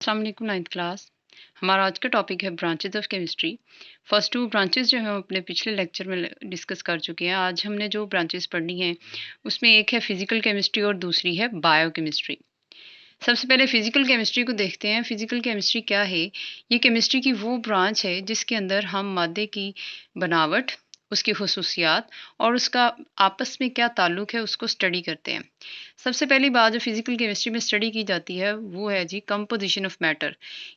अस्सलाम वालेकुम ninth class. हमारा आज का टॉपिक है branches of chemistry. First two branches जो है हम अपने पिछले लेक्चर में डिस्कस कर चुके हैं। आज हमने जो ब्रांचेज पढ़नी है उसमें एक है फिजिकल केमिस्ट्री और दूसरी है बायो केमिस्ट्री। सबसे पहले फिजिकल केमिस्ट्री को देखते हैं। फिजिकल केमिस्ट्री क्या है? ये केमिस्ट्री की वो ब्रांच है जिसके अंदर हम मादे की बनावट, उसकी खसूसियात और उसका आपस में क्या ताल्लुक है उसको स्टडी करते हैं। सबसे पहली बात जो फिजिकल केमिस्ट्री में स्टडी की जाती है वो है जी कंपोजिशन ऑफ मैटर,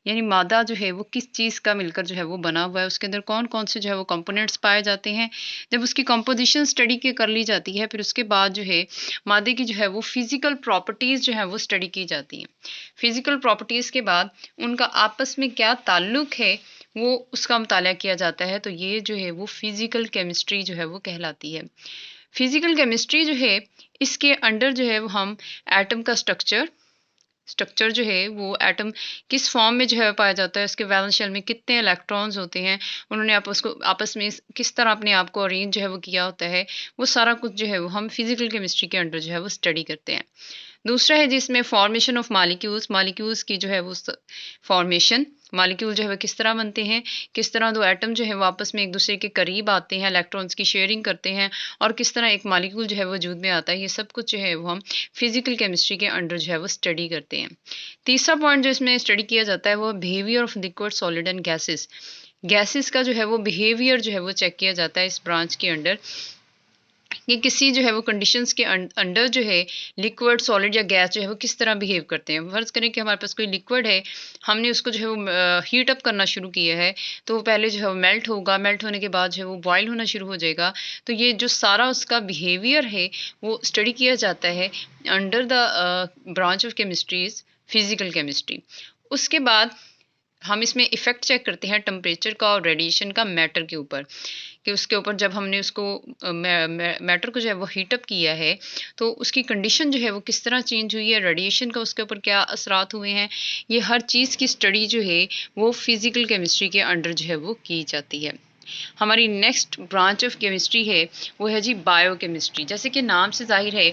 यानी मादा जो है वो किस चीज़ का मिलकर जो है वो बना हुआ है, उसके अंदर कौन कौन से जो है वो कंपोनेंट्स पाए जाते हैं। जब उसकी कंपोजिशन स्टडी के कर ली जाती है फिर उसके बाद जो है मादे की जो है वो फिजिकल प्रॉपर्टीज़ जो है वो स्टडी की जाती हैं। फिजिकल प्रॉपर्टीज़ के बाद उनका आपस में क्या ताल्लुक है वो उसका मुताला किया जाता है। तो ये जो है वो फिजिकल केमिस्ट्री जो है वो कहलाती है। फिजिकल केमिस्ट्री जो है इसके अंडर जो है वो हम एटम का स्ट्रक्चर जो है वो एटम किस फॉर्म में जो है पाया जाता है, उसके वैलेंस शेल में कितने इलेक्ट्रॉन्स होते हैं, उन्होंने आपस में किस तरह अपने आप को अरेंज जो है वो किया होता है, वो सारा कुछ जो है वो हम फिजिकल केमिस्ट्री के अंडर जो है वो स्टडी करते हैं। दूसरा है जिसमें फॉर्मेशन ऑफ मालिक्यूल्स की जो है वो फॉर्मेशन, मालिक्यूल जो है वो किस तरह बनते हैं, किस तरह दो एटम जो है वो आपस में एक दूसरे के करीब आते हैं, इलेक्ट्रॉन्स की शेयरिंग करते हैं और किस तरह एक मालिक्यूल जो है वजूद में आता है। ये सब कुछ जो है वो हम फिजिकल केमिस्ट्री के अंडर जो है वो स्टडी करते हैं। तीसरा पॉइंट जो इसमें स्टडी किया जाता है वो behaviour of liquid, solid and gases का जो है वो बिहेवियर जो है वो चेक किया जाता है इस ब्रांच के अंडर। कि किसी जो है वो कंडीशंस के अंडर जो है लिक्विड, सॉलिड या गैस जो है वो किस तरह बिहेव करते हैं। फर्ज करें कि हमारे पास कोई लिक्विड है, हमने उसको जो है वो हीट अप करना शुरू किया है, तो वो पहले जो है वो मेल्ट होगा, मेल्ट होने के बाद जो है वो बॉयल होना शुरू हो जाएगा। तो ये जो सारा उसका बिहेवियर है वो स्टडी किया जाता है under the branch of chemistries physical chemistry. उसके बाद हम इसमें इफ़ेक्ट चेक करते हैं टेम्परेचर का और रेडिएशन का मैटर के ऊपर, कि उसके ऊपर जब हमने उसको मैटर को जो है वो हीटअप किया है तो उसकी कंडीशन जो है वो किस तरह चेंज हुई है, रेडिएशन का उसके ऊपर क्या असरात हुए हैं। ये हर चीज़ की स्टडी जो है वो फिज़िकल केमिस्ट्री के अंडर जो है वो की जाती है। हमारी नेक्स्ट ब्रांच ऑफ केमिस्ट्री है वो है जी बायो केमिस्ट्री। जैसे कि नाम से जाहिर है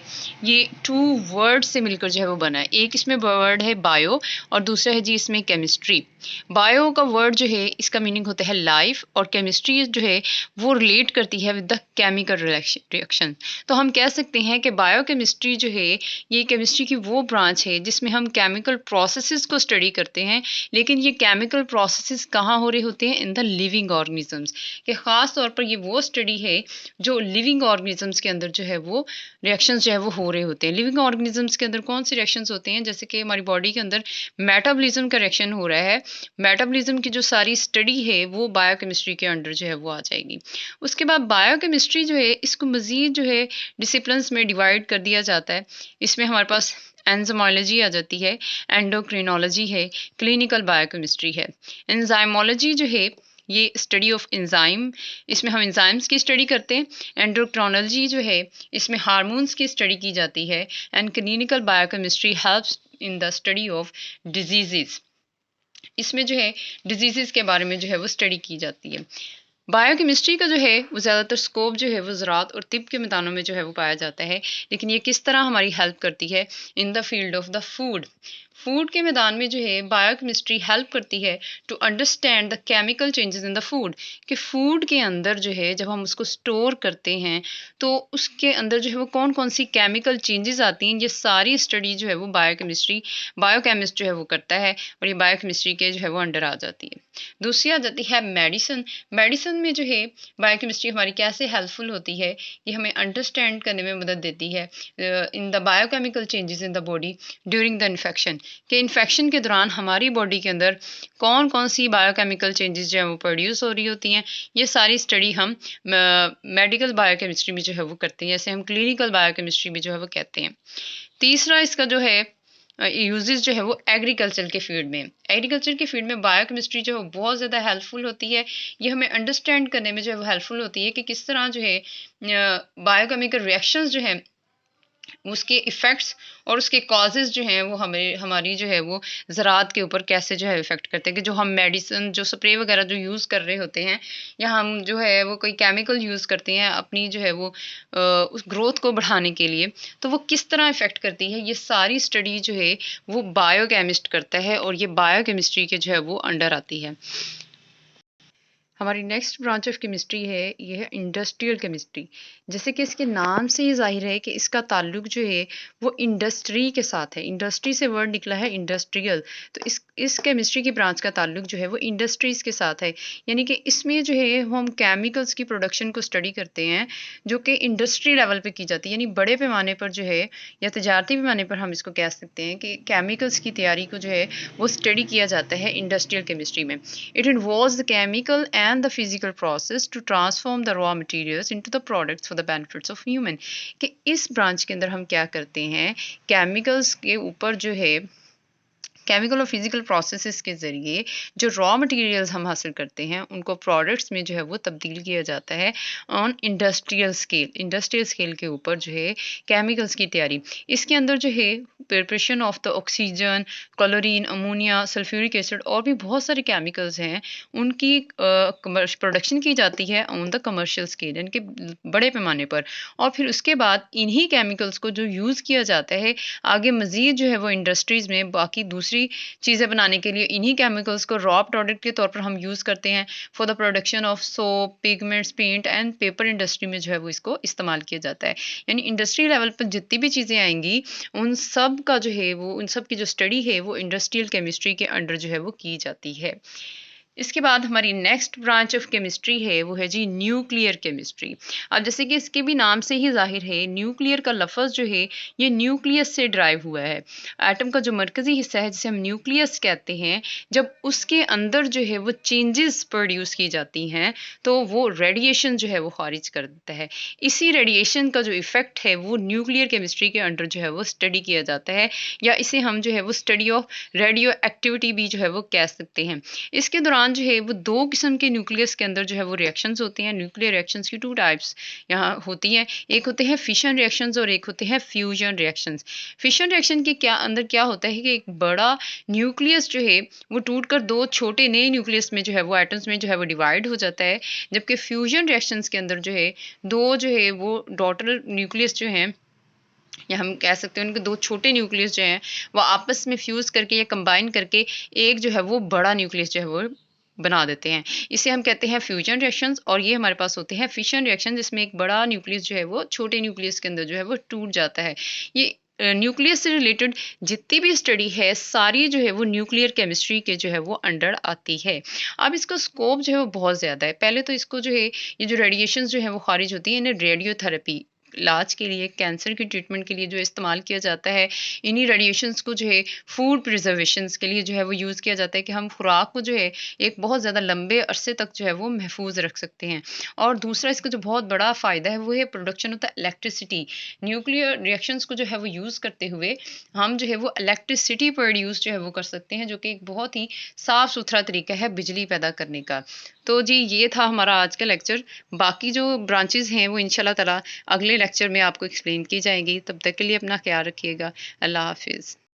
ये टू वर्ड से मिलकर जो है वो बना है। एक इसमें वर्ड है बायो और दूसरा है जी इसमें केमिस्ट्री। बायो का वर्ड जो है इसका मीनिंग होता है लाइफ और केमिस्ट्री जो है वो रिलेट करती है विद द केमिकल रिएक्शन। तो हम कह सकते हैं कि बायो केमिस्ट्री जो है ये केमिस्ट्री की वो ब्रांच है जिसमें हम केमिकल प्रोसेसेस को स्टडी करते हैं। लेकिन ये केमिकल प्रोसेसेस कहाँ हो रहे होते हैं? In the living organisms. कि ख़ास तौर पर ये वो स्टडी है जो लिविंग ऑर्गेनिजम्स के अंदर जो है वो रिएक्शंस जो है वो हो रहे होते हैं। लिविंग ऑर्गेनिजम्स के अंदर कौन से रिएक्शंस होते हैं? जैसे कि हमारी बॉडी के अंदर मेटाबॉलिज्म का रिएक्शन हो रहा है। मेटाबॉलिज्म की जो सारी स्टडी है वो बायोकेमिस्ट्री के अंडर जो है वो आ जाएगी। उसके बाद बायोकेमिस्ट्री जो है इसको मज़ीद जो है डिसिप्लिन्स में डिवाइड कर दिया जाता है। इसमें हमारे पास एंजाइमोलॉजी आ जाती है, एंडोक्रिनोलॉजी है, क्लिनिकल बायोकेमिस्ट्री है। एंजाइमोलॉजी जो है ये स्टडी ऑफ एंजाइम, इसमें हम एंजाइम्स की स्टडी करते हैं। एंडोक्रिनोलॉजी जो है इसमें हार्मोन्स की स्टडी की जाती है। And clinical biochemistry helps in the study of disease, इसमें जो है डिजीज़ के बारे में जो है वो स्टडी की जाती है। बायोकेमिस्ट्री का जो है वो ज़्यादातर स्कोप जो है वो ज़राअत और तिब के मैदानों में जो है वो पाया जाता है। लेकिन ये किस तरह हमारी हेल्प करती है in the field of the food के मैदान में जो है बायोकेमिस्ट्री हेल्प करती है to understand the chemical changes in the food. कि फूड के अंदर जो है जब हम उसको स्टोर करते हैं तो उसके अंदर जो है वो कौन कौन सी केमिकल चेंजेस आती हैं, ये सारी स्टडी जो है वो बायोकेमिस्ट जो है वो करता है और ये बायोकेमिस्ट्री के जो है वो अंडर आ जाती है। दूसरी आ जाती है मेडिसिन में जो है बायोकेमिस्ट्री हमारी कैसे हेल्पफुल होती है, ये हमें अंडरस्टैंड करने में मदद देती है in the biochemical changes in the body during the infection. कि इन्फेक्शन के दौरान हमारी बॉडी के अंदर कौन कौन सी बायोकेमिकल चेंजेस जो है वो प्रोड्यूस हो रही होती हैं, ये सारी स्टडी हम मेडिकल बायोकेमिस्ट्री में जो है वो करते हैं, जैसे हम क्लिनिकल बायोकेमिस्ट्री में जो है वो कहते हैं। तीसरा इसका जो है यूजेस जो है वो एग्रीकल्चर के फील्ड में बायोकेमिस्ट्री जो है बहुत ज़्यादा हेल्पफुल होती है। ये हमें अंडरस्टैंड करने में जो है वो हेल्पफुल होती है कि किस तरह जो है बायोकेमिकल रिएक्शंस जो है उसके इफ़ेक्ट्स और उसके कॉजेज़ जो हैं वो हमारी जो है वो ज़रात के ऊपर कैसे जो है इफ़ेक्ट करते हैं, कि जो हम मेडिसिन जो स्प्रे वगैरह जो यूज़ कर रहे होते हैं, या हम जो है वो कोई केमिकल यूज़ करते हैं अपनी जो है वो उस ग्रोथ को बढ़ाने के लिए, तो वो किस तरह इफ़ेक्ट करती है, ये सारी स्टडी जो है वो बायोकेमिस्ट करता है, और ये बायोकेमिस्ट्री के जो है वो अंडर आती है। हमारी नेक्स्ट ब्रांच ऑफ केमिस्ट्री है, ये है इंडस्ट्रियल केमिस्ट्री। जैसे कि इसके नाम से ही ज़ाहिर है कि इसका ताल्लुक जो है वो इंडस्ट्री के साथ है। इंडस्ट्री से वर्ड निकला है इंडस्ट्रियल, तो इस केमिस्ट्री की ब्रांच का ताल्लुक जो है वो इंडस्ट्रीज़ के साथ है। यानी कि इसमें जो है हम केमिकल्स की प्रोडक्शन को स्टडी करते हैं, जो कि इंडस्ट्री लेवल पे की जाती है, यानी बड़े पैमाने पर जो है, या तजारती पैमाने पर हम इसको कह सकते हैं कि केमिकल्स की तैयारी को जो है वो स्टडी किया जाता है इंडस्ट्रियल केमिस्ट्री में। It involves the chemical and the physical process to transform the raw materials into the products for the benefits of human। कि इस ब्रांच के अंदर हम क्या करते हैं, केमिकल्स के ऊपर जो है केमिकल और फिजिकल प्रोसेसेस के ज़रिए जो रॉ मटेरियल्स हम हासिल करते हैं उनको प्रोडक्ट्स में जो है वो तब्दील किया जाता है ऑन इंडस्ट्रियल स्केल के ऊपर जो है केमिकल्स की तैयारी। इसके अंदर जो है preparation of the oxygen, chlorine, ammonia, sulphuric acid और भी बहुत सारे केमिकल्स हैं, उनकी प्रोडक्शन की जाती है ऑन द कमर्शियल स्केल, यानी कि बड़े पैमाने पर। और फिर उसके बाद इन्हीं केमिकल्स को जो यूज़ किया जाता है आगे मज़ीद जो है वो इंडस्ट्रीज़ में बाकी दूसरी चीज़ें बनाने के लिए, इन्हीं केमिकल्स को रॉ प्रोडक्ट के तौर पर हम यूज़ करते हैं for the production of soap, pigments, paint and paper industry में जो है वो इसको इस्तेमाल किया जाता है। यानी इंडस्ट्री लेवल पर जितनी भी चीज़ें आएंगी उन सब का जो है वो उन सब की जो स्टडी है वो इंडस्ट्रियल केमिस्ट्री के अंडर जो है वो की जाती है। इसके बाद हमारी नेक्स्ट ब्रांच ऑफ केमिस्ट्री है वो है जी न्यूक्लियर केमिस्ट्री। अब जैसे कि इसके भी नाम से ही जाहिर है, न्यूक्लियर का लफ्ज़ जो है ये न्यूक्लियस से ड्राइव हुआ है। एटम का जो मरकज़ी हिस्सा है जिसे हम न्यूक्लियस कहते हैं, जब उसके अंदर जो है वो चेंजेस प्रोड्यूस की जाती हैं तो वो रेडिएशन जो है वो खारिज कर देता है। इसी रेडिएशन का जो इफ़ेक्ट है वो न्यूक्लियर केमिस्ट्री के अंडर जो है वो स्टडी किया जाता है, या इसे हम जो है वो स्टडी ऑफ रेडियो एक्टिविटी भी जो है वो कह सकते हैं। इसके दौरान जो है वो दो किस्म के न्यूक्लियस के अंदर जो है वो रिएक्शंस होती हैं। न्यूक्लियर रिएक्शंस की टू टाइप्स यहाँ होती हैं, एक होते हैं फिशन रिएक्शंस और एक होते हैं फ्यूजन रिएक्शंस। फिशन रिएक्शन के अंदर क्या होता है कि एक बड़ा न्यूक्लियस जो है वो टूट कर दो छोटे नए न्यूक्लियस में जो है वो एटम्स में जो है वो डिवाइड हो जाता है, जबकि फ्यूजन रिएक्शंस के अंदर जो है दो जो है वो डॉटर न्यूक्लियस जो हैं, या हम कह सकते हैं उनके दो छोटे न्यूक्लियस जो हैं वो आपस में फ्यूज़ करके या कंबाइन करके एक जो है वो बड़ा न्यूक्लियस जो है वो बना देते हैं। इसे हम कहते हैं फ्यूजन रिएक्शंस, और ये हमारे पास होते हैं फिशन रिएक्शन, जिसमें एक बड़ा न्यूक्लियस जो है वो छोटे न्यूक्लियस के अंदर जो है वो टूट जाता है। ये न्यूक्लियस से रिलेटेड जितनी भी स्टडी है सारी जो है वो न्यूक्लियर केमिस्ट्री के जो है वो अंडर आती है। अब इसका स्कोप जो है वो बहुत ज़्यादा है। पहले तो इसको जो है ये जो रेडिएशंस जो है वो खारिज होती है, इन्हें रेडियोथेरेपी इलाज के लिए, कैंसर की ट्रीटमेंट के लिए जो इस्तेमाल किया जाता है, इन्हीं रेडिएशंस को जो है फूड प्रिजर्वेशंस के लिए जो है वो यूज़ किया जाता है कि हम खुराक को जो है एक बहुत ज़्यादा लंबे अरसे तक जो है वो महफूज रख सकते हैं। और दूसरा इसका जो बहुत बड़ा फ़ायदा है वो है production of the electricity. Nuclear reactions को जो है वो यूज़ करते हुए हम जो है वो इलेक्ट्रिसिटी प्रोड्यूस जो है वो कर सकते हैं, जो कि एक बहुत ही साफ़ सुथरा तरीका है बिजली पैदा करने का। तो जी ये था हमारा आज का लेक्चर। बाकी जो ब्रांचेज़ हैं वो इंशाल्लाह ताला अगले लेक्चर में आपको एक्सप्लेन की जाएंगी। तब तक के लिए अपना ख्याल रखिएगा। अल्लाह हाफिज़।